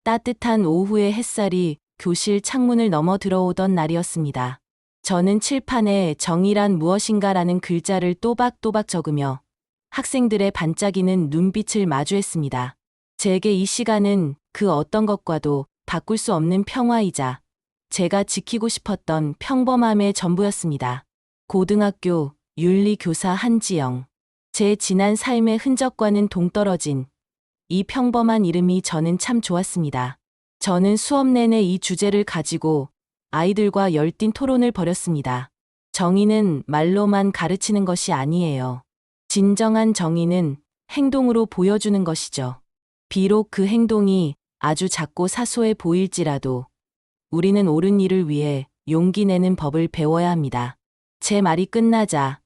따뜻한 오후의 햇살이 교실 창문을 넘어 들어오던 날이었습니다. 저는 칠판에 정의란 무엇인가라는 글자를 또박또박 적으며 학생들의 반짝이는 눈빛을 마주했습니다. 제게 이 시간은 그 어떤 것과도 바꿀 수 없는 평화이자 제가 지키고 싶었던 평범함의 전부였습니다. 고등학교 윤리교사 한지영. 제 지난 삶의 흔적과는 동떨어진 이 평범한 이름이 저는 참 좋았습니다. 저는 수업 내내 이 주제를 가지고 아이들과 열띤 토론을 벌였습니다. 정의는 말로만 가르치는 것이 아니에요. 진정한 정의는 행동으로 보여주는 것이죠. 비록 그 행동이 아주 작고 사소해 보일지라도 우리는 옳은 일을 위해 용기 내는 법을 배워야 합니다. 제 말이 끝나자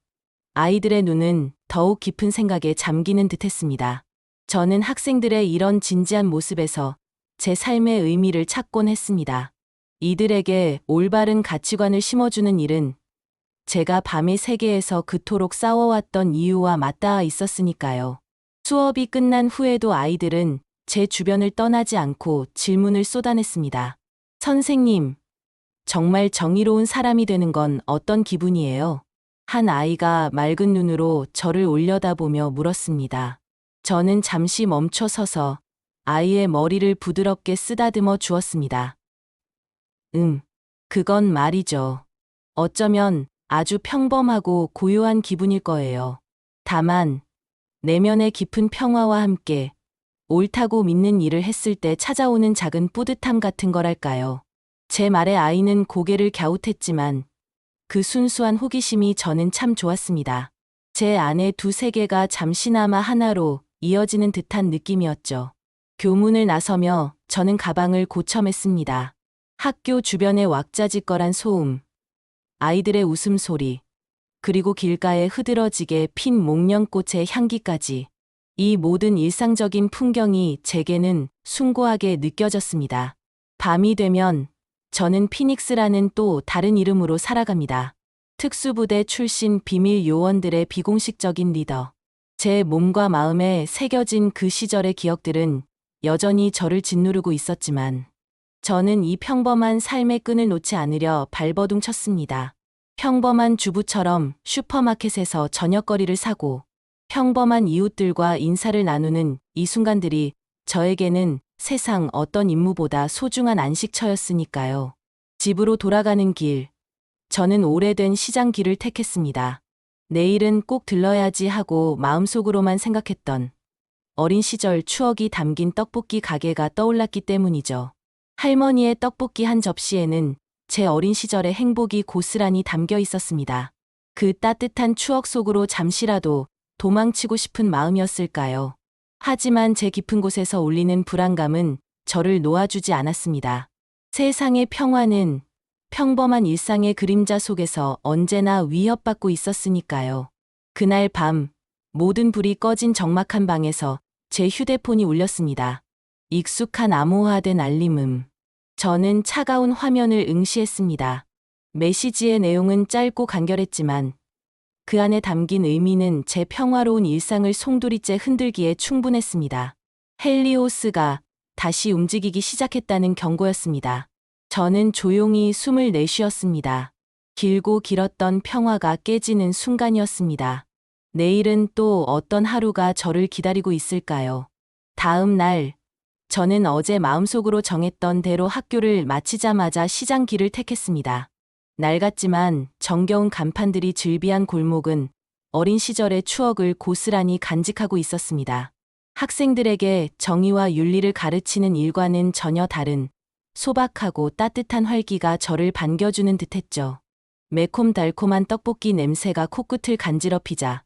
아이들의 눈은 더욱 깊은 생각에 잠기는 듯했습니다. 저는 학생들의 이런 진지한 모습에서 제 삶의 의미를 찾곤 했습니다. 이들에게 올바른 가치관을 심어주는 일은 제가 밤의 세계에서 그토록 싸워왔던 이유와 맞닿아 있었으니까요. 수업이 끝난 후에도 아이들은 제 주변을 떠나지 않고 질문을 쏟아냈습니다. 선생님, 정말 정의로운 사람이 되는 건 어떤 기분이에요? 한 아이가 맑은 눈으로 저를 올려다보며 물었습니다. 저는 잠시 멈춰 서서 아이의 머리를 부드럽게 쓰다듬어 주었습니다. 그건 말이죠. 어쩌면 아주 평범하고 고요한 기분일 거예요. 다만, 내면의 깊은 평화와 함께 옳다고 믿는 일을 했을 때 찾아오는 작은 뿌듯함 같은 거랄까요. 제 말에 아이는 고개를 갸웃했지만 그 순수한 호기심이 저는 참 좋았습니다. 제 안의 두 세계가 잠시나마 하나로 이어지는 듯한 느낌이었죠. 교문을 나서며 저는 가방을 고쳐맸습니다. 학교 주변의 왁자지껄한 소음, 아이들의 웃음소리, 그리고 길가에 흐드러지게 핀 목련꽃의 향기까지 이 모든 일상적인 풍경이 제게는 숭고하게 느껴졌습니다. 밤이 되면 저는 피닉스라는 또 다른 이름으로 살아갑니다. 특수부대 출신 비밀 요원들의 비공식적인 리더. 제 몸과 마음에 새겨진 그 시절의 기억들은 여전히 저를 짓누르고 있었지만 저는 이 평범한 삶의 끈을 놓지 않으려 발버둥 쳤습니다. 평범한 주부처럼 슈퍼마켓에서 저녁거리를 사고 평범한 이웃들과 인사를 나누는 이 순간들이 저에게는 세상 어떤 임무보다 소중한 안식처였으니까요. 집으로 돌아가는 길, 저는 오래된 시장 길을 택했습니다. 내일은 꼭 들러야지 하고 마음속으로만 생각했던 어린 시절 추억이 담긴 떡볶이 가게가 떠올랐기 때문이죠. 할머니의 떡볶이 한 접시에는 제 어린 시절의 행복이 고스란히 담겨 있었습니다. 그 따뜻한 추억 속으로 잠시라도 도망치고 싶은 마음이었을까요? 하지만 제 깊은 곳에서 울리는 불안감은 저를 놓아주지 않았습니다. 세상의 평화는 평범한 일상의 그림자 속에서 언제나 위협받고 있었으니까요. 그날 밤, 모든 불이 꺼진 적막한 방에서 제 휴대폰이 울렸습니다. 익숙한 암호화된 알림음. 저는 차가운 화면을 응시했습니다. 메시지의 내용은 짧고 간결했지만 그 안에 담긴 의미는 제 평화로운 일상을 송두리째 흔들기에 충분했습니다. 헬리오스가 다시 움직이기 시작했다는 경고였습니다. 저는 조용히 숨을 내쉬었습니다. 길고 길었던 평화가 깨지는 순간이었습니다. 내일은 또 어떤 하루가 저를 기다리고 있을까요? 다음 날, 저는 어제 마음속으로 정했던 대로 학교를 마치자마자 시장 길을 택했습니다. 낡았지만 정겨운 간판들이 즐비한 골목은 어린 시절의 추억을 고스란히 간직하고 있었습니다. 학생들에게 정의와 윤리를 가르치는 일과는 전혀 다른 소박하고 따뜻한 활기가 저를 반겨주는 듯했죠. 매콤달콤한 떡볶이 냄새가 코끝을 간지럽히자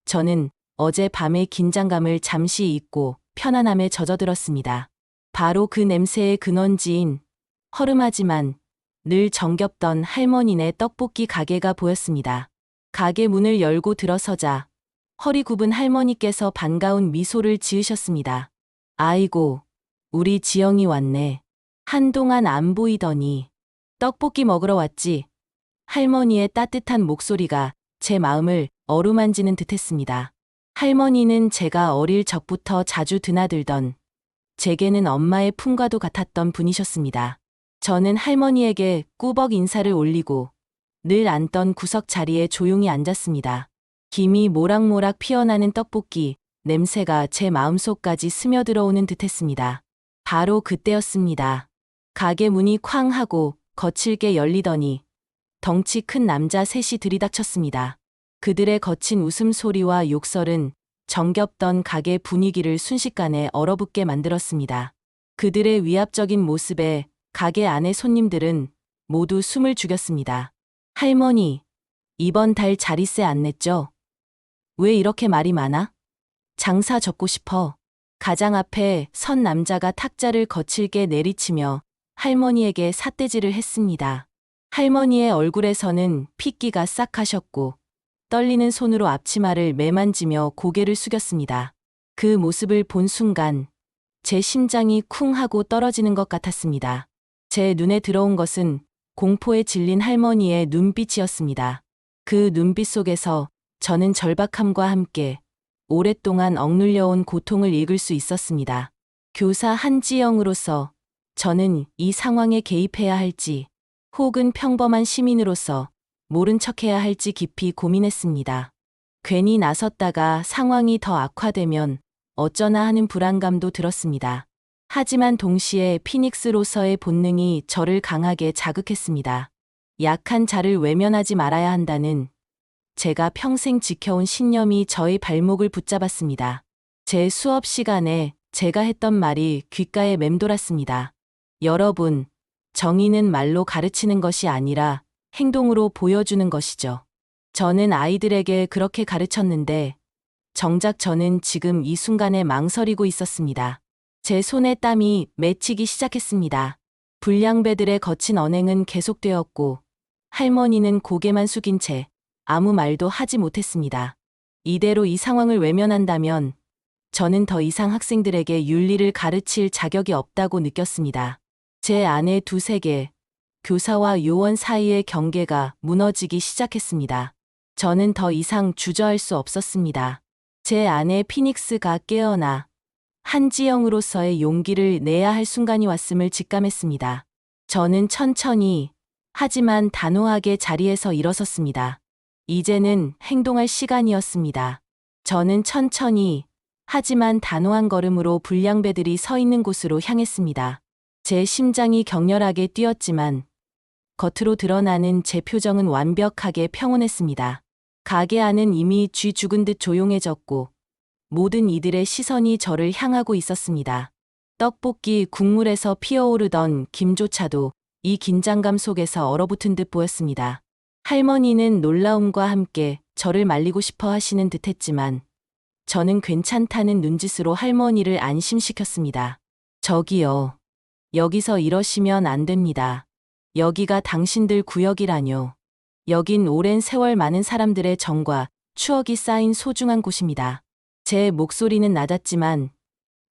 저는 어제 밤의 긴장감을 잠시 잊고 편안함에 젖어들었습니다. 바로 그 냄새의 근원지인 허름하지만 늘 정겹던 할머니네 떡볶이 가게가 보였습니다. 가게 문을 열고 들어서자 허리 굽은 할머니께서 반가운 미소를 지으셨습니다. 아이고, 우리 지영이 왔네. 한동안 안 보이더니 떡볶이 먹으러 왔지. 할머니의 따뜻한 목소리가 제 마음을 어루만지는 듯했습니다. 할머니는 제가 어릴 적부터 자주 드나들던 제게는 엄마의 품과도 같았던 분이셨습니다. 저는 할머니에게 꾸벅 인사를 올리고 늘 앉던 구석 자리에 조용히 앉았습니다. 김이 모락모락 피어나는 떡볶이 냄새가 제 마음속까지 스며들어오는 듯했습니다. 바로 그때였습니다. 가게 문이 쾅 하고 거칠게 열리더니 덩치 큰 남자 셋이 들이닥쳤습니다. 그들의 거친 웃음소리와 욕설은 정겹던 가게 분위기를 순식간에 얼어붙게 만들었습니다. 그들의 위압적인 모습에 가게 안의 손님들은 모두 숨을 죽였습니다. 할머니, 이번 달 자릿세 안 냈죠? 왜 이렇게 말이 많아? 장사 접고 싶어. 가장 앞에 선 남자가 탁자를 거칠게 내리치며 할머니에게 삿대질을 했습니다. 할머니의 얼굴에서는 핏기가 싹 가셨고 떨리는 손으로 앞치마를 매만지며 고개를 숙였습니다. 그 모습을 본 순간 제 심장이 쿵 하고 떨어지는 것 같았습니다. 제 눈에 들어온 것은 공포에 질린 할머니의 눈빛이었습니다. 그 눈빛 속에서 저는 절박함과 함께 오랫동안 억눌려온 고통을 읽을 수 있었습니다. 교사 한지영으로서 저는 이 상황에 개입해야 할지 혹은 평범한 시민으로서 모른 척해야 할지 깊이 고민했습니다. 괜히 나섰다가 상황이 더 악화되면 어쩌나 하는 불안감도 들었습니다. 하지만 동시에 피닉스로서의 본능이 저를 강하게 자극했습니다. 약한 자를 외면하지 말아야 한다는 제가 평생 지켜온 신념이 저의 발목을 붙잡았습니다. 제 수업 시간에 제가 했던 말이 귓가에 맴돌았습니다. 여러분, 정의는 말로 가르치는 것이 아니라 행동으로 보여주는 것이죠. 저는 아이들에게 그렇게 가르쳤는데 정작 저는 지금 이 순간에 망설이고 있었습니다. 제 손에 땀이 맺히기 시작했습니다. 불량배들의 거친 언행은 계속되었고 할머니는 고개만 숙인 채 아무 말도 하지 못했습니다. 이대로 이 상황을 외면한다면 저는 더 이상 학생들에게 윤리를 가르칠 자격이 없다고 느꼈습니다. 제 안의 두 세계, 교사와 요원 사이의 경계가 무너지기 시작했습니다. 저는 더 이상 주저할 수 없었습니다. 제 안에 피닉스가 깨어나 한지영으로서의 용기를 내야 할 순간이 왔음을 직감했습니다. 저는 천천히 하지만 단호하게 자리에서 일어섰습니다. 이제는 행동할 시간이었습니다. 저는 천천히 하지만 단호한 걸음으로 불량배들이 서 있는 곳으로 향했습니다. 제 심장이 격렬하게 뛰었지만 겉으로 드러나는 제 표정은 완벽하게 평온했습니다. 가게 안은 이미 쥐 죽은 듯 조용해졌고 모든 이들의 시선이 저를 향하고 있었습니다. 떡볶이 국물에서 피어오르던 김조차도 이 긴장감 속에서 얼어붙은 듯 보였습니다. 할머니는 놀라움과 함께 저를 말리고 싶어 하시는 듯 했지만 저는 괜찮다는 눈짓으로 할머니를 안심시켰습니다. 저기요. 여기서 이러시면 안 됩니다. 여기가 당신들 구역이라뇨. 여긴 오랜 세월 많은 사람들의 정과 추억이 쌓인 소중한 곳입니다. 제 목소리는 낮았지만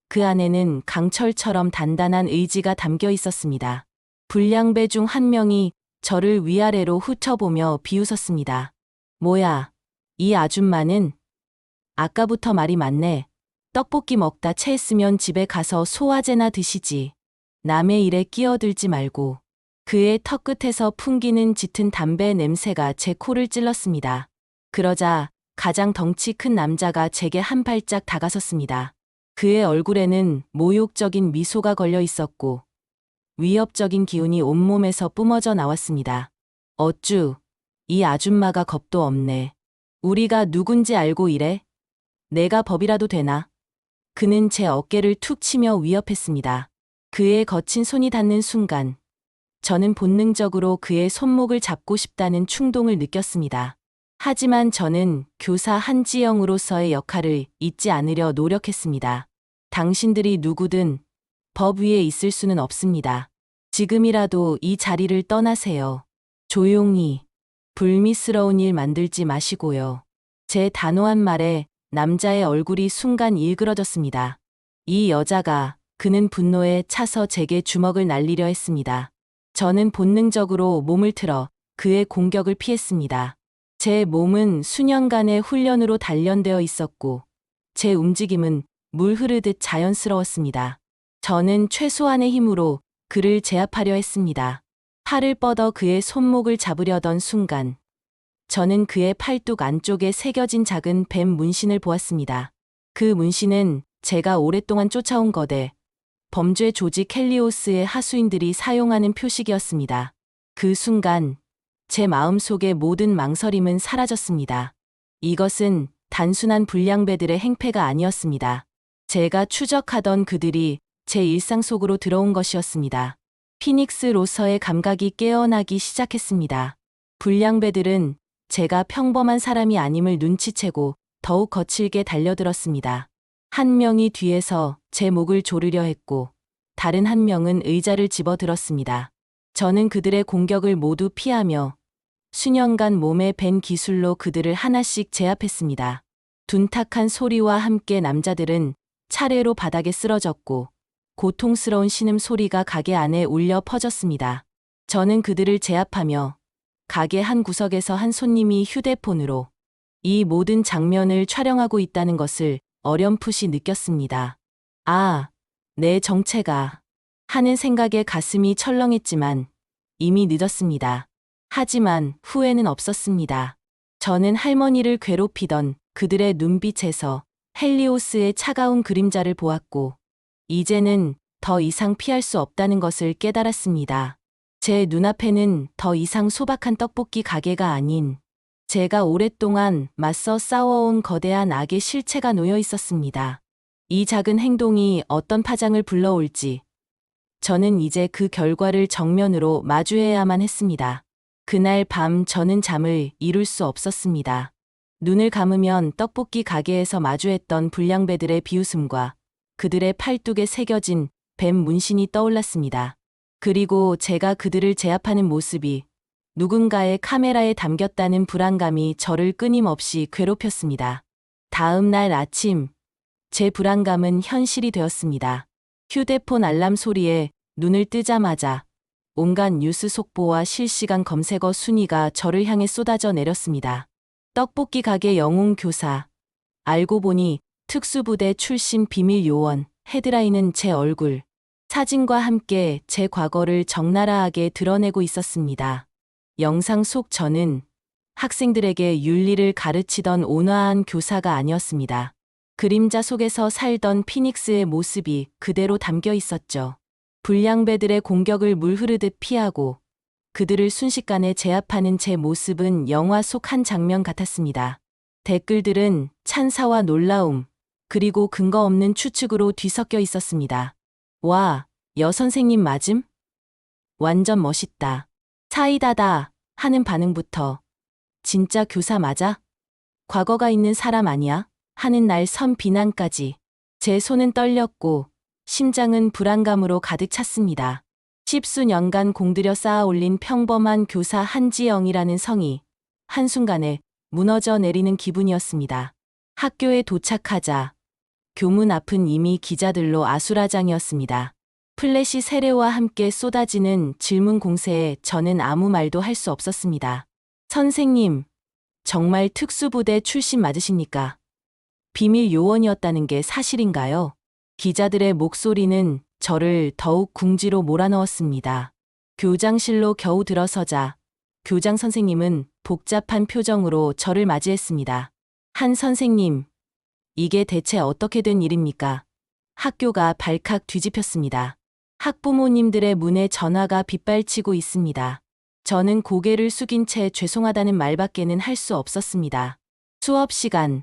그 안에는 강철처럼 단단한 의지가 담겨 있었습니다. 불량배 중 한 명이 저를 위아래로 훑어보며 비웃었습니다. 뭐야, 이 아줌마는? 아까부터 말이 많네. 떡볶이 먹다 체했으면 집에 가서 소화제나 드시지. 남의 일에 끼어들지 말고. 그의 턱끝에서 풍기는 짙은 담배 냄새가 제 코를 찔렀습니다. 그러자 가장 덩치 큰 남자가 제게 한 발짝 다가섰습니다. 그의 얼굴에는 모욕적인 미소가 걸려 있었고 위협적인 기운이 온몸에서 뿜어져 나왔습니다. 어쭈, 이 아줌마가 겁도 없네. 우리가 누군지 알고 이래? 내가 법이라도 되나? 그는 제 어깨를 툭 치며 위협했습니다. 그의 거친 손이 닿는 순간 저는 본능적으로 그의 손목을 잡고 싶다는 충동을 느꼈습니다. 하지만 저는 교사 한지영으로서의 역할을 잊지 않으려 노력했습니다. 당신들이 누구든 법 위에 있을 수는 없습니다. 지금이라도 이 자리를 떠나세요. 조용히. 불미스러운 일 만들지 마시고요. 제 단호한 말에 남자의 얼굴이 순간 일그러졌습니다. 이 여자가 그는 분노에 차서 제게 주먹을 날리려 했습니다. 저는 본능적으로 몸을 틀어 그의 공격을 피했습니다. 제 몸은 수년간의 훈련으로 단련되어 있었고 제 움직임은 물 흐르듯 자연스러웠습니다. 저는 최소한의 힘으로 그를 제압하려 했습니다. 팔을 뻗어 그의 손목을 잡으려던 순간, 저는 그의 팔뚝 안쪽에 새겨진 작은 뱀 문신을 보았습니다. 그 문신은 제가 오랫동안 쫓아온 거대, 범죄 조직 헬리오스의 하수인들이 사용하는 표식이었습니다. 그 순간, 제 마음속의 모든 망설임은 사라졌습니다. 이것은 단순한 불량배들의 행패가 아니었습니다. 제가 추적하던 그들이 제 일상 속으로 들어온 것이었습니다. 피닉스 로서의 감각이 깨어나기 시작했습니다. 불량배들은 제가 평범한 사람이 아님을 눈치채고 더욱 거칠게 달려들었습니다. 한 명이 뒤에서 제 목을 조르려 했고, 다른 한 명은 의자를 집어들었습니다. 저는 그들의 공격을 모두 피하며 수년간 몸에 밴 기술로 그들을 하나씩 제압했습니다. 둔탁한 소리와 함께 남자들은 차례로 바닥에 쓰러졌고, 고통스러운 신음소리가 가게 안에 울려 퍼졌습니다. 저는 그들을 제압하며 가게 한 구석에서 한 손님이 휴대폰으로 이 모든 장면을 촬영하고 있다는 것을 어렴풋이 느꼈습니다. 아, 내 정체가 하는 생각에 가슴이 철렁했지만 이미 늦었습니다. 하지만 후회는 없었습니다. 저는 할머니를 괴롭히던 그들의 눈빛에서 헬리오스의 차가운 그림자를 보았고, 이제는 더 이상 피할 수 없다는 것을 깨달았습니다. 제 눈앞에는 더 이상 소박한 떡볶이 가게가 아닌 제가 오랫동안 맞서 싸워온 거대한 악의 실체가 놓여 있었습니다. 이 작은 행동이 어떤 파장을 불러올지 저는 이제 그 결과를 정면으로 마주해야만 했습니다. 그날 밤 저는 잠을 이룰 수 없었습니다. 눈을 감으면 떡볶이 가게에서 마주했던 불량배들의 비웃음과 그들의 팔뚝에 새겨진 뱀 문신이 떠올랐습니다. 그리고 제가 그들을 제압하는 모습이 누군가의 카메라에 담겼다는 불안감이 저를 끊임없이 괴롭혔습니다. 다음 날 아침, 제 불안감은 현실이 되었습니다. 휴대폰 알람 소리에 눈을 뜨자마자 온갖 뉴스 속보와 실시간 검색어 순위가 저를 향해 쏟아져 내렸습니다. 떡볶이 가게 영웅 교사. 알고 보니 특수부대 출신 비밀 요원. 헤드라인은 제 얼굴, 사진과 함께 제 과거를 적나라하게 드러내고 있었습니다. 영상 속 저는 학생들에게 윤리를 가르치던 온화한 교사가 아니었습니다. 그림자 속에서 살던 피닉스의 모습이 그대로 담겨 있었죠. 불량배들의 공격을 물 흐르듯 피하고 그들을 순식간에 제압하는 제 모습은 영화 속 한 장면 같았습니다. 댓글들은 찬사와 놀라움, 그리고 근거 없는 추측으로 뒤섞여 있었습니다. 와, 여선생님 맞음? 완전 멋있다. 사이다다 하는 반응부터 진짜 교사 맞아? 과거가 있는 사람 아니야? 하는 날 선 비난까지. 제 손은 떨렸고 심장은 불안감으로 가득 찼습니다. 십수년간 공들여 쌓아 올린 평범한 교사 한지영이라는 성이 한순간에 무너져 내리는 기분이었습니다. 학교에 도착하자 교문 앞은 이미 기자들로 아수라장이었습니다. 플래시 세례와 함께 쏟아지는 질문 공세에 저는 아무 말도 할 수 없었습니다. 선생님, 정말 특수부대 출신 맞으십니까? 비밀 요원이었다는 게 사실인가요? 기자들의 목소리는 저를 더욱 궁지로 몰아넣었습니다. 교장실로 겨우 들어서자 교장 선생님은 복잡한 표정으로 저를 맞이했습니다. 한 선생님, 이게 대체 어떻게 된 일입니까? 학교가 발칵 뒤집혔습니다. 학부모님들의 문에 전화가 빗발치고 있습니다. 저는 고개를 숙인 채 죄송하다는 말밖에는 할 수 없었습니다. 수업 시간,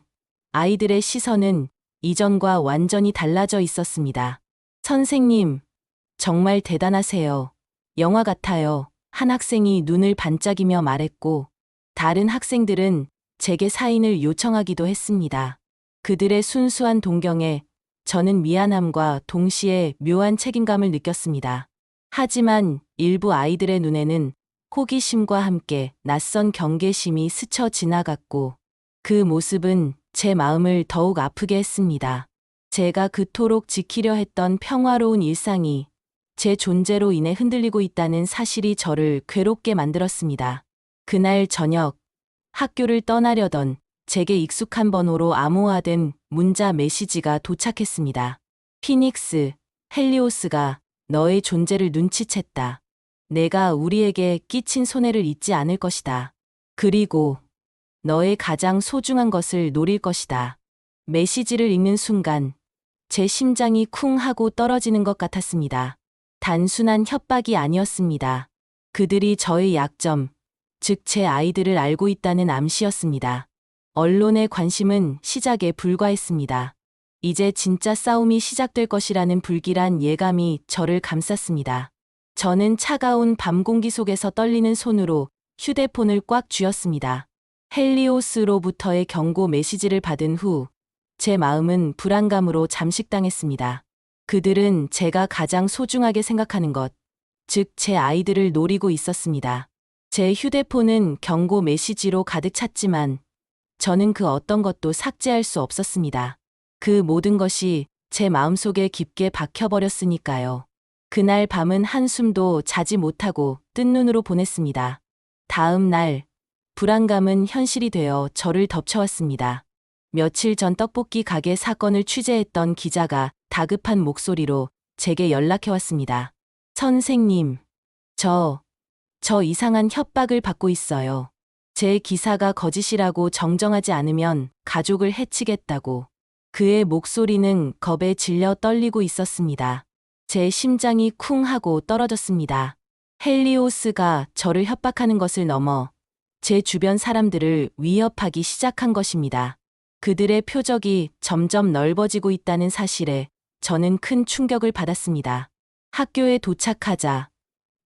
아이들의 시선은 이전과 완전히 달라져 있었습니다. 선생님, 정말 대단하세요. 영화 같아요. 한 학생이 눈을 반짝이며 말했고, 다른 학생들은 제게 사인을 요청하기도 했습니다. 그들의 순수한 동경에 저는 미안함과 동시에 묘한 책임감을 느꼈습니다. 하지만 일부 아이들의 눈에는 호기심과 함께 낯선 경계심이 스쳐 지나갔고, 그 모습은 제 마음을 더욱 아프게 했습니다. 제가 그토록 지키려 했던 평화로운 일상이 제 존재로 인해 흔들리고 있다는 사실이 저를 괴롭게 만들었습니다. 그날 저녁, 학교를 떠나려던 제게 익숙한 번호로 암호화된 문자 메시지가 도착했습니다. 피닉스, 헬리오스가 너의 존재를 눈치챘다. 내가 우리에게 끼친 손해를 잊지 않을 것이다. 그리고 너의 가장 소중한 것을 노릴 것이다. 메시지를 읽는 순간 제 심장이 쿵 하고 떨어지는 것 같았습니다. 단순한 협박이 아니었습니다. 그들이 저의 약점, 즉 제 아이들을 알고 있다는 암시였습니다. 언론의 관심은 시작에 불과했습니다. 이제 진짜 싸움이 시작될 것이라는 불길한 예감이 저를 감쌌습니다. 저는 차가운 밤 공기 속에서 떨리는 손으로 휴대폰을 꽉 쥐었습니다. 헬리오스로부터의 경고 메시지를 받은 후 제 마음은 불안감으로 잠식당했습니다. 그들은 제가 가장 소중하게 생각하는 것, 즉 제 아이들을 노리고 있었습니다. 제 휴대폰은 경고 메시지로 가득 찼지만 저는 그 어떤 것도 삭제할 수 없었습니다. 그 모든 것이 제 마음속에 깊게 박혀버렸으니까요. 그날 밤은 한숨도 자지 못하고 뜬 눈으로 보냈습니다. 다음 날, 불안감은 현실이 되어 저를 덮쳐왔습니다. 며칠 전 떡볶이 가게 사건을 취재했던 기자가 다급한 목소리로 제게 연락해왔습니다. 선생님, 저 이상한 협박을 받고 있어요. 제 기사가 거짓이라고 정정하지 않으면 가족을 해치겠다고. 그의 목소리는 겁에 질려 떨리고 있었습니다. 제 심장이 쿵 하고 떨어졌습니다. 헬리오스가 저를 협박하는 것을 넘어 제 주변 사람들을 위협하기 시작한 것입니다. 그들의 표적이 점점 넓어지고 있다는 사실에 저는 큰 충격을 받았습니다. 학교에 도착하자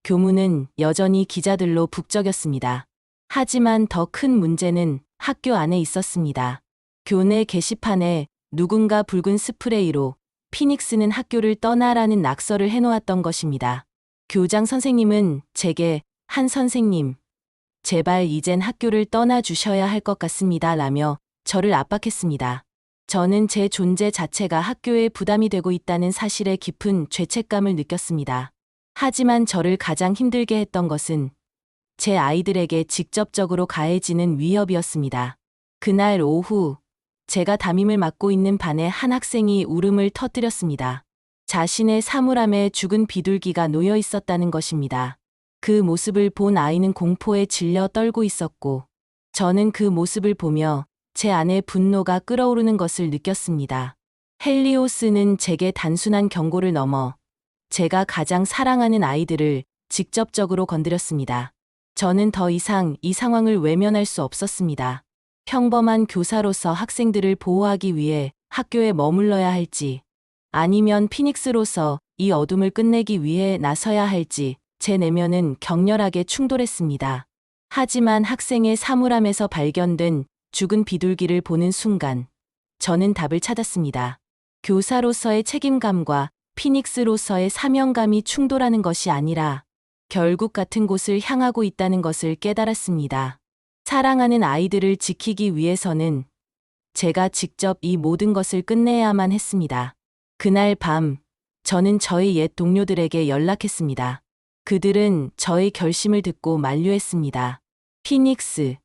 교무는 여전히 기자들로 북적였습니다. 하지만 더 큰 문제는 학교 안에 있었습니다. 교내 게시판에 누군가 붉은 스프레이로 피닉스는 학교를 떠나라는 낙서를 해놓았던 것입니다. 교장 선생님은 제게 한 선생님, 제발 이젠 학교를 떠나주셔야 할 것 같습니다 라며 저를 압박했습니다. 저는 제 존재 자체가 학교에 부담이 되고 있다는 사실에 깊은 죄책감을 느꼈습니다. 하지만 저를 가장 힘들게 했던 것은 제 아이들에게 직접적으로 가해지는 위협이었습니다. 그날 오후, 제가 담임을 맡고 있는 반의 한 학생이 울음을 터뜨렸습니다. 자신의 사물함에 죽은 비둘기가 놓여 있었다는 것입니다. 그 모습을 본 아이는 공포에 질려 떨고 있었고, 저는 그 모습을 보며 제 안에 분노가 끓어오르는 것을 느꼈습니다. 헬리오스는 제게 단순한 경고를 넘어 제가 가장 사랑하는 아이들을 직접적으로 건드렸습니다. 저는 더 이상 이 상황을 외면할 수 없었습니다. 평범한 교사로서 학생들을 보호하기 위해 학교에 머물러야 할지, 아니면 피닉스로서 이 어둠을 끝내기 위해 나서야 할지 제 내면은 격렬하게 충돌했습니다. 하지만 학생의 사물함에서 발견된 죽은 비둘기를 보는 순간 저는 답을 찾았습니다. 교사로서의 책임감과 피닉스로서의 사명감이 충돌하는 것이 아니라 결국 같은 곳을 향하고 있다는 것을 깨달았습니다. 사랑하는 아이들을 지키기 위해서는 제가 직접 이 모든 것을 끝내야만 했습니다. 그날 밤, 저는 저희 옛 동료들에게 연락했습니다. 그들은 저의 결심을 듣고 만류했습니다. 피닉스,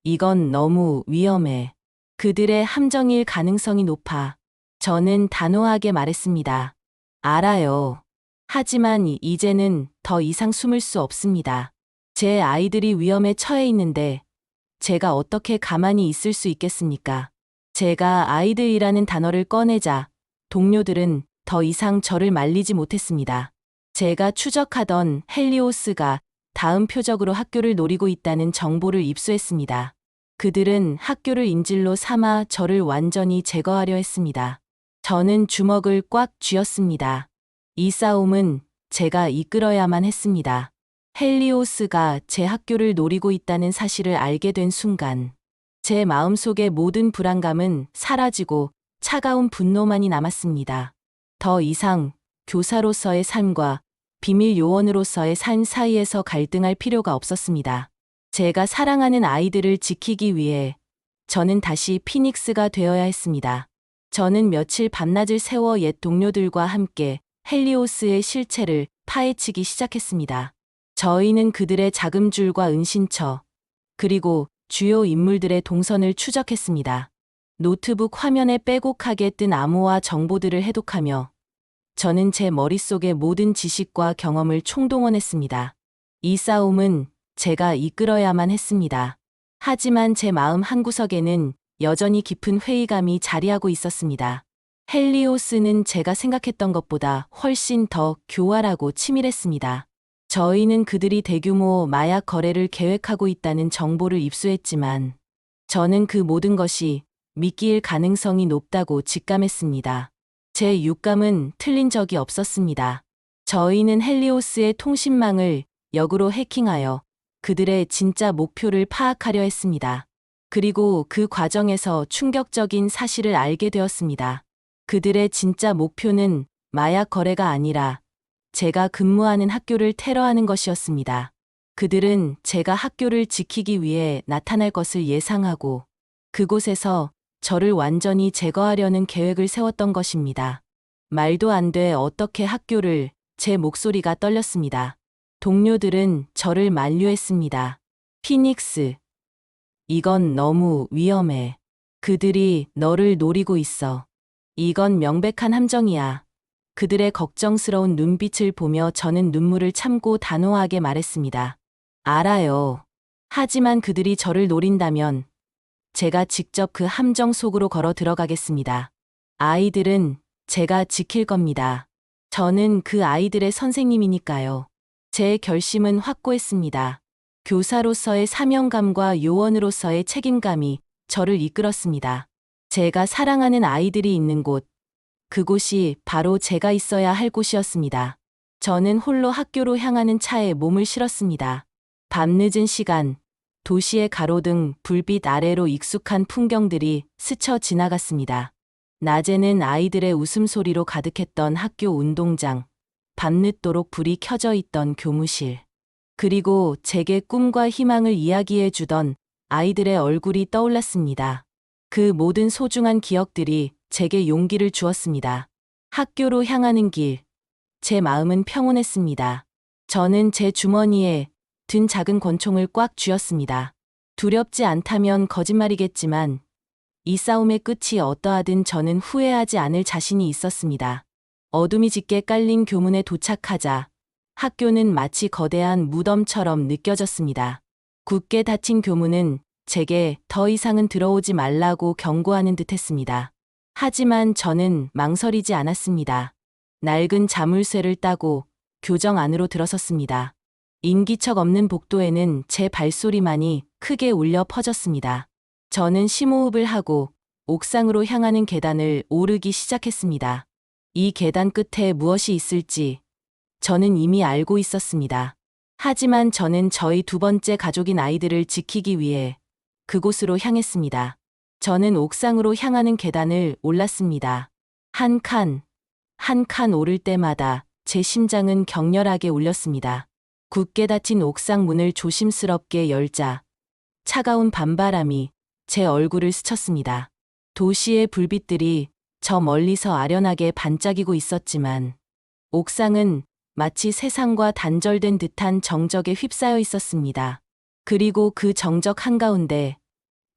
이건 너무 위험해. 그들의 함정일 가능성이 높아. 저는 단호하게 말했습니다. 알아요. 하지만 이제는 더 이상 숨을 수 없습니다. 제 아이들이 위험에 처해 있는데 제가 어떻게 가만히 있을 수 있겠습니까? 제가 아이들이라는 단어를 꺼내자 동료들은 더 이상 저를 말리지 못했습니다. 제가 추적하던 헬리오스가 다음 표적으로 학교를 노리고 있다는 정보를 입수했습니다. 그들은 학교를 인질로 삼아 저를 완전히 제거하려 했습니다. 저는 주먹을 꽉 쥐었습니다. 이 싸움은 제가 이끌어야만 했습니다. 헬리오스가 제 학교를 노리고 있다는 사실을 알게 된 순간, 제 마음속의 모든 불안감은 사라지고 차가운 분노만이 남았습니다. 더 이상 교사로서의 삶과 비밀 요원으로서의 삶 사이에서 갈등할 필요가 없었습니다. 제가 사랑하는 아이들을 지키기 위해 저는 다시 피닉스가 되어야 했습니다. 저는 며칠 밤낮을 새워 옛 동료들과 함께 헬리오스의 실체를 파헤치기 시작했습니다. 저희는 그들의 자금줄과 은신처, 그리고 주요 인물들의 동선을 추적했습니다. 노트북 화면에 빼곡하게 뜬 암호화 정보들을 해독하며 저는 제 머릿속의 모든 지식과 경험을 총동원했습니다. 이 싸움은 제가 이끌어야만 했습니다. 하지만 제 마음 한구석에는 여전히 깊은 회의감이 자리하고 있었습니다. 헬리오스는 제가 생각했던 것보다 훨씬 더 교활하고 치밀했습니다. 저희는 그들이 대규모 마약 거래를 계획하고 있다는 정보를 입수했지만 저는 그 모든 것이 미끼일 가능성이 높다고 직감했습니다. 제 육감은 틀린 적이 없었습니다. 저희는 헬리오스의 통신망을 역으로 해킹하여 그들의 진짜 목표를 파악하려 했습니다. 그리고 그 과정에서 충격적인 사실을 알게 되었습니다. 그들의 진짜 목표는 마약 거래가 아니라 제가 근무하는 학교를 테러하는 것이었습니다. 그들은 제가 학교를 지키기 위해 나타날 것을 예상하고 그곳에서 저를 완전히 제거하려는 계획을 세웠던 것입니다. 말도 안 돼 어떻게 학교를 제 목소리가 떨렸습니다. 동료들은 저를 만류했습니다. 피닉스, 이건 너무 위험해. 그들이 너를 노리고 있어. 이건 명백한 함정이야. 그들의 걱정스러운 눈빛을 보며 저는 눈물을 참고 단호하게 말했습니다. 알아요. 하지만 그들이 저를 노린다면 제가 직접 그 함정 속으로 걸어 들어가겠습니다. 아이들은 제가 지킬 겁니다. 저는 그 아이들의 선생님이니까요. 제 결심은 확고했습니다. 교사로서의 사명감과 요원으로서의 책임감이 저를 이끌었습니다. 제가 사랑하는 아이들이 있는 곳, 그곳이 바로 제가 있어야 할 곳이었습니다. 저는 홀로 학교로 향하는 차에 몸을 실었습니다. 밤늦은 시간, 도시의 가로등 불빛 아래로 익숙한 풍경들이 스쳐 지나갔습니다. 낮에는 아이들의 웃음소리로 가득했던 학교 운동장, 밤늦도록 불이 켜져 있던 교무실, 그리고 제게 꿈과 희망을 이야기해 주던 아이들의 얼굴이 떠올랐습니다. 그 모든 소중한 기억들이 제게 용기를 주었습니다. 학교로 향하는 길, 제 마음은 평온했습니다. 저는 제 주머니에 든 작은 권총을 꽉 쥐었습니다. 두렵지 않다면 거짓말이겠지만 이 싸움의 끝이 어떠하든 저는 후회하지 않을 자신이 있었습니다. 어둠이 짙게 깔린 교문에 도착하자 학교는 마치 거대한 무덤처럼 느껴졌습니다. 굳게 닫힌 교문은 제게 더 이상은 들어오지 말라고 경고하는 듯했습니다. 하지만 저는 망설이지 않았습니다. 낡은 자물쇠를 따고 교정 안으로 들어섰습니다. 인기척 없는 복도에는 제 발소리만이 크게 울려 퍼졌습니다. 저는 심호흡을 하고 옥상으로 향하는 계단을 오르기 시작했습니다. 이 계단 끝에 무엇이 있을지 저는 이미 알고 있었습니다. 하지만 저는 저희 두 번째 가족인 아이들을 지키기 위해 그곳으로 향했습니다. 저는 옥상으로 향하는 계단을 올랐습니다. 한 칸 오를 때마다 제 심장은 격렬하게 울렸습니다. 굳게 닫힌 옥상 문을 조심스럽게 열자 차가운 밤바람이 제 얼굴을 스쳤습니다. 도시의 불빛들이 저 멀리서 아련하게 반짝이고 있었지만 옥상은 마치 세상과 단절된 듯한 정적에 휩싸여 있었습니다. 그리고 그 정적 한가운데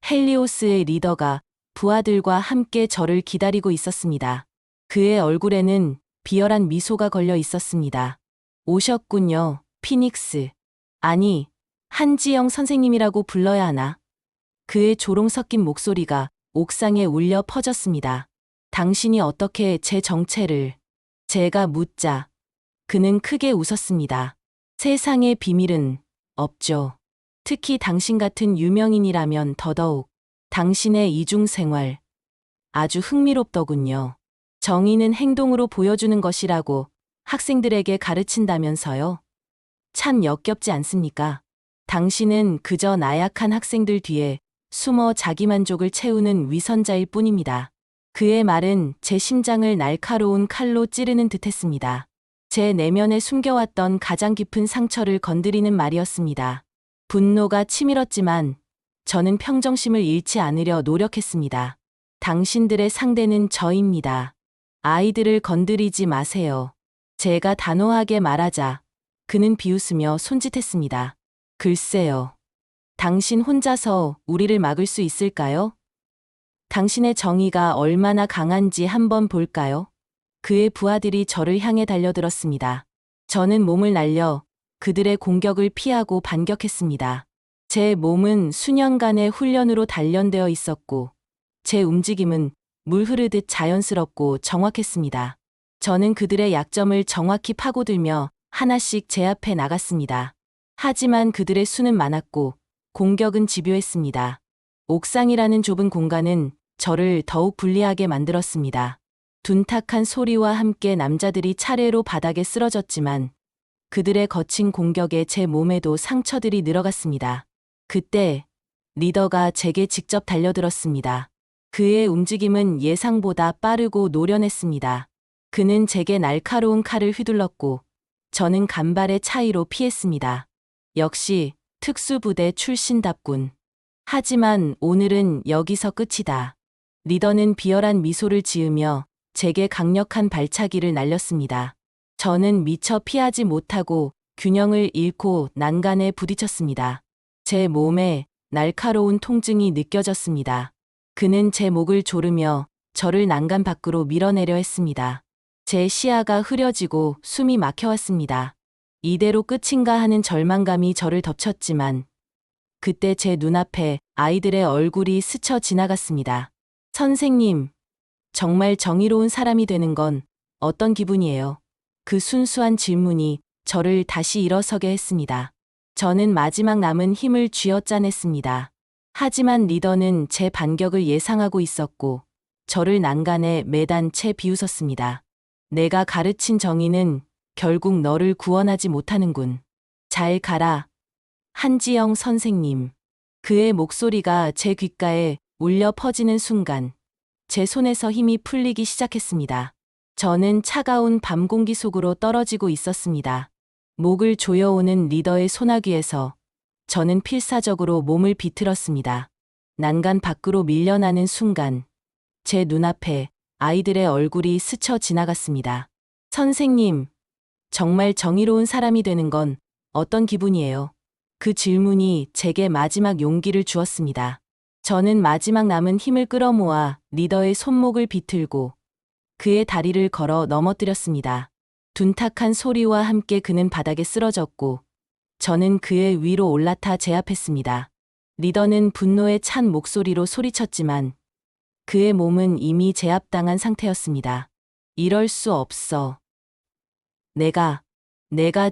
헬리오스의 리더가 부하들과 함께 저를 기다리고 있었습니다. 그의 얼굴에는 비열한 미소가 걸려 있었습니다. 오셨군요, 피닉스. 아니, 한지영 선생님이라고 불러야 하나? 그의 조롱 섞인 목소리가 옥상에 울려 퍼졌습니다. 당신이 어떻게 제 정체를... 제가 묻자 그는 크게 웃었습니다. 세상에 비밀은 없죠. 특히 당신 같은 유명인이라면 더더욱. 당신의 이중생활 아주 흥미롭더군요. 정의는 행동으로 보여주는 것이라고 학생들에게 가르친다면서요. 참 역겹지 않습니까? 당신은 그저 나약한 학생들 뒤에 숨어 자기 만족을 채우는 위선자일 뿐입니다. 그의 말은 제 심장을 날카로운 칼로 찌르는 듯했습니다. 제 내면에 숨겨왔던 가장 깊은 상처를 건드리는 말이었습니다. 분노가 치밀었지만 저는 평정심을 잃지 않으려 노력했습니다. 당신들의 상대는 저입니다. 아이들을 건드리지 마세요. 제가 단호하게 말하자 그는 비웃으며 손짓했습니다. 글쎄요. 당신 혼자서 우리를 막을 수 있을까요? 당신의 정의가 얼마나 강한지 한번 볼까요? 그의 부하들이 저를 향해 달려들었습니다. 저는 몸을 날려 그들의 공격을 피하고 반격했습니다. 제 몸은 수년간의 훈련으로 단련되어 있었고 제 움직임은 물 흐르듯 자연스럽고 정확했습니다. 저는 그들의 약점을 정확히 파고들며 하나씩 제 앞에 나갔습니다. 하지만 그들의 수는 많았고 공격은 집요했습니다. 옥상이라는 좁은 공간은 저를 더욱 불리하게 만들었습니다. 둔탁한 소리와 함께 남자들이 차례로 바닥에 쓰러졌지만 그들의 거친 공격에 제 몸에도 상처들이 늘어갔습니다. 그때 리더가 제게 직접 달려들었습니다. 그의 움직임은 예상보다 빠르고 노련했습니다. 그는 제게 날카로운 칼을 휘둘렀고 저는 간발의 차이로 피했습니다. 역시 특수부대 출신답군. 하지만 오늘은 여기서 끝이다. 리더는 비열한 미소를 지으며 제게 강력한 발차기를 날렸습니다. 저는 미처 피하지 못하고 균형을 잃고 난간에 부딪혔습니다. 제 몸에 날카로운 통증이 느껴졌습니다. 그는 제 목을 조르며 저를 난간 밖으로 밀어내려 했습니다. 제 시야가 흐려지고 숨이 막혀왔습니다. 이대로 끝인가 하는 절망감이 저를 덮쳤지만 그때 제 눈앞에 아이들의 얼굴이 스쳐 지나갔습니다. 선생님, 정말 정의로운 사람이 되는 건 어떤 기분이에요? 그 순수한 질문이 저를 다시 일어서게 했습니다. 저는 마지막 남은 힘을 쥐어짜냈습니다. 하지만 리더는 제 반격을 예상하고 있었고 저를 난간에 매단 채 비웃었습니다. 내가 가르친 정의는 결국 너를 구원하지 못하는군. 잘 가라. 한지영 선생님. 그의 목소리가 제 귓가에 울려 퍼지는 순간 제 손에서 힘이 풀리기 시작했습니다. 저는 차가운 밤 공기 속으로 떨어지고 있었습니다. 목을 조여오는 리더의 소나귀에서 저는 필사적으로 몸을 비틀었습니다. 난간 밖으로 밀려나는 순간 제 눈앞에 아이들의 얼굴이 스쳐 지나갔습니다. 선생님, 정말 정의로운 사람이 되는 건 어떤 기분이에요? 그 질문이 제게 마지막 용기를 주었습니다. 저는 마지막 남은 힘을 끌어모아 리더의 손목을 비틀고 그의 다리를 걸어 넘어뜨렸습니다. 둔탁한 소리와 함께 그는 바닥에 쓰러졌고 저는 그의 위로 올라타 제압했습니다. 리더는 분노에 찬 목소리로 소리쳤지만 그의 몸은 이미 제압당한 상태였습니다. 이럴 수 없어. 내가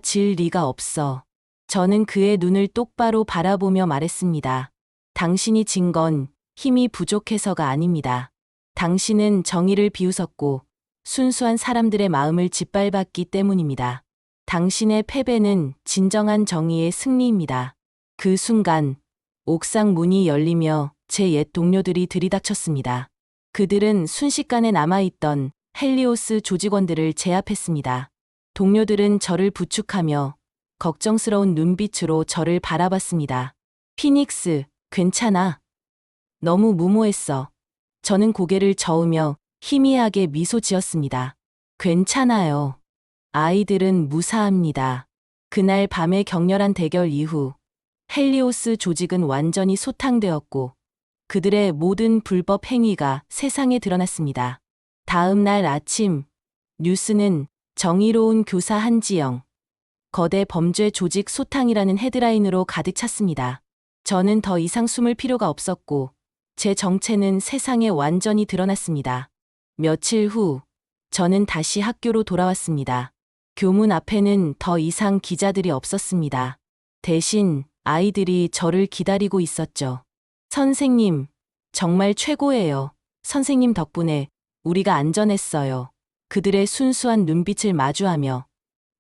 질 리가 없어. 저는 그의 눈을 똑바로 바라보며 말했습니다. 당신이 진 건 힘이 부족해서가 아닙니다. 당신은 정의를 비웃었고 순수한 사람들의 마음을 짓밟았기 때문입니다. 당신의 패배는 진정한 정의의 승리입니다. 그 순간 옥상 문이 열리며 제 옛 동료들이 들이닥쳤습니다. 그들은 순식간에 남아있던 헬리오스 조직원들을 제압했습니다. 동료들은 저를 부축하며 걱정스러운 눈빛으로 저를 바라봤습니다. 피닉스, 괜찮아. 너무 무모했어. 저는 고개를 저으며 희미하게 미소 지었습니다. 괜찮아요. 아이들은 무사합니다. 그날 밤의 격렬한 대결 이후 헬리오스 조직은 완전히 소탕되었고 그들의 모든 불법 행위가 세상에 드러났습니다. 다음 날 아침 뉴스는 정의로운 교사 한지영, 거대 범죄 조직 소탕이라는 헤드라인으로 가득 찼습니다. 저는 더 이상 숨을 필요가 없었고 제 정체는 세상에 완전히 드러났습니다. 며칠 후 저는 다시 학교로 돌아왔습니다. 교문 앞에는 더 이상 기자들이 없었습니다. 대신 아이들이 저를 기다리고 있었죠. 선생님, 정말 최고예요. 선생님 덕분에 우리가 안전했어요. 그들의 순수한 눈빛을 마주하며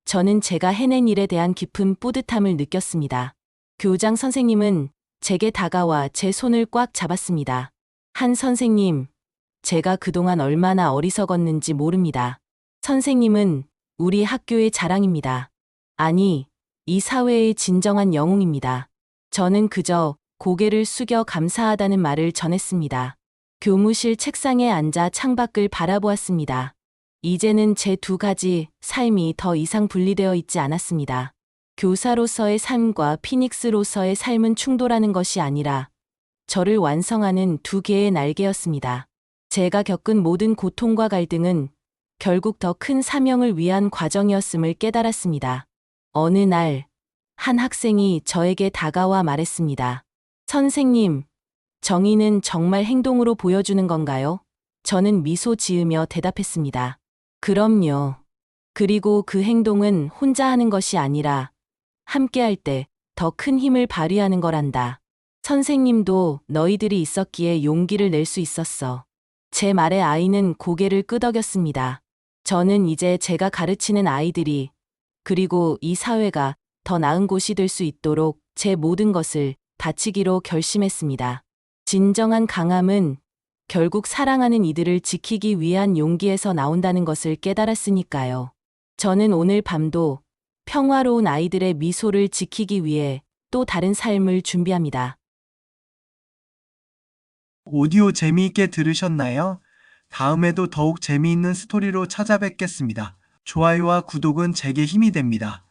저는 제가 해낸 일에 대한 깊은 뿌듯함을 느꼈습니다. 교장 선생님은 제게 다가와 제 손을 꽉 잡았습니다. 한 선생님, 제가 그동안 얼마나 어리석었는지 모릅니다. 선생님은 우리 학교의 자랑입니다. 아니, 이 사회의 진정한 영웅입니다. 저는 그저 고개를 숙여 감사하다는 말을 전했습니다. 교무실 책상에 앉아 창밖을 바라보았습니다. 이제는 제 두 가지 삶이 더 이상 분리되어 있지 않았습니다. 교사로서의 삶과 피닉스로서의 삶은 충돌하는 것이 아니라 저를 완성하는 두 개의 날개였습니다. 제가 겪은 모든 고통과 갈등은 결국 더 큰 사명을 위한 과정이었음을 깨달았습니다. 어느 날, 한 학생이 저에게 다가와 말했습니다. 선생님, 정의는 정말 행동으로 보여주는 건가요? 저는 미소 지으며 대답했습니다. 그럼요. 그리고 그 행동은 혼자 하는 것이 아니라 함께할 때 더 큰 힘을 발휘하는 거란다. 선생님도 너희들이 있었기에 용기를 낼 수 있었어. 제 말에 아이는 고개를 끄덕였습니다. 저는 이제 제가 가르치는 아이들이, 그리고 이 사회가 더 나은 곳이 될 수 있도록 제 모든 것을 바치기로 결심했습니다. 진정한 강함은 결국 사랑하는 이들을 지키기 위한 용기에서 나온다는 것을 깨달았으니까요. 저는 오늘 밤도 평화로운 아이들의 미소를 지키기 위해 또 다른 삶을 준비합니다. 오디오 재미있게 들으셨나요? 다음에도 더욱 재미있는 스토리로 찾아뵙겠습니다. 좋아요와 구독은 제게 힘이 됩니다.